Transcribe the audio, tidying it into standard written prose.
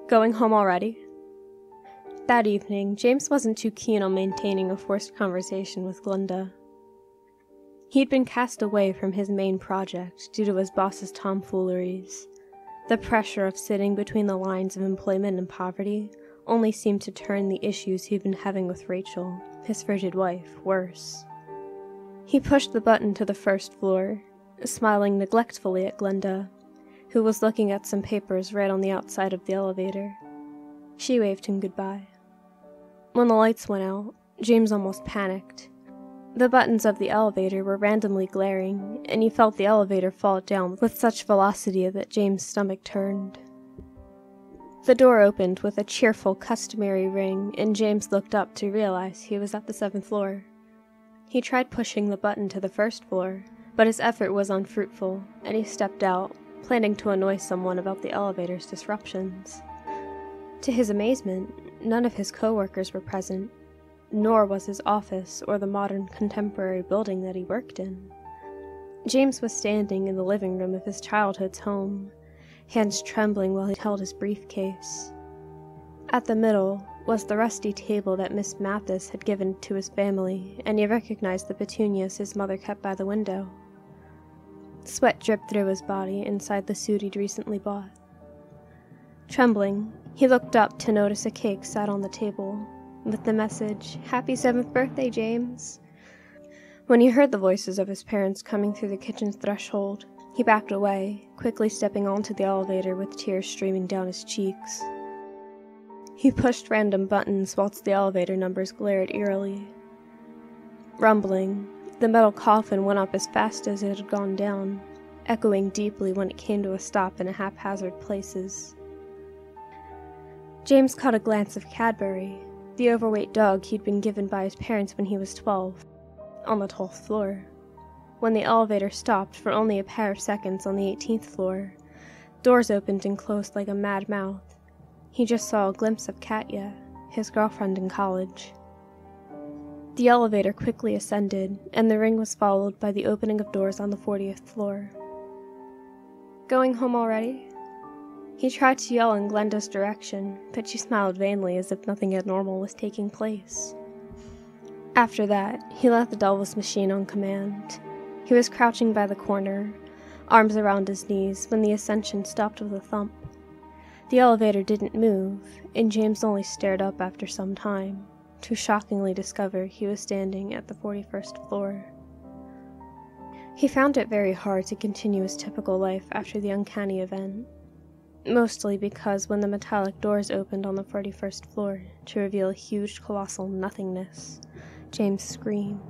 Going home already? That evening, James wasn't too keen on maintaining a forced conversation with Glenda. He'd been cast away from his main project due to his boss's tomfooleries. The pressure of sitting between the lines of employment and poverty only seemed to turn the issues he'd been having with Rachel, his frigid wife, worse. He pushed the button to the first floor, smiling neglectfully at Glenda, who was looking at some papers right on the outside of the elevator. She waved him goodbye. When the lights went out, James almost panicked. The buttons of the elevator were randomly glaring, and he felt the elevator fall down with such velocity that James' stomach turned. The door opened with a cheerful, customary ring, and James looked up to realize he was at the 7th floor. He tried pushing the button to the 1st floor, but his effort was unfruitful, and he stepped out, planning to annoy someone about the elevator's disruptions. To his amazement, none of his co-workers were present, nor was his office or the modern contemporary building that he worked in. James was standing in the living room of his childhood's home, hands trembling while he held his briefcase. At the middle was the rusty table that Miss Mathis had given to his family, and he recognized the petunias his mother kept by the window. Sweat dripped through his body inside the suit he'd recently bought. Trembling, he looked up to notice a cake sat on the table, with the message, "Happy 7th birthday, James." When he heard the voices of his parents coming through the kitchen's threshold, he backed away, quickly stepping onto the elevator with tears streaming down his cheeks. He pushed random buttons whilst the elevator numbers glared eerily. Rumbling, the metal coffin went up as fast as it had gone down, echoing deeply when it came to a stop in haphazard places. James caught a glance of Cadbury, the overweight dog he'd been given by his parents when he was 12, on the 12th floor. When the elevator stopped for only a pair of seconds on the 18th floor, doors opened and closed like a mad mouth. He just saw a glimpse of Katya, his girlfriend in college. The elevator quickly ascended, and the ring was followed by the opening of doors on the 40th floor. Going home already? He tried to yell in Glenda's direction, but she smiled vainly as if nothing abnormal was taking place. After that, he left the Devil's machine on command. He was crouching by the corner, arms around his knees, when the ascension stopped with a thump. The elevator didn't move, and James only stared up after some time, to shockingly discover he was standing at the 41st floor. He found it very hard to continue his typical life after the uncanny event, mostly because when the metallic doors opened on the 41st floor to reveal a huge, colossal nothingness, James screamed.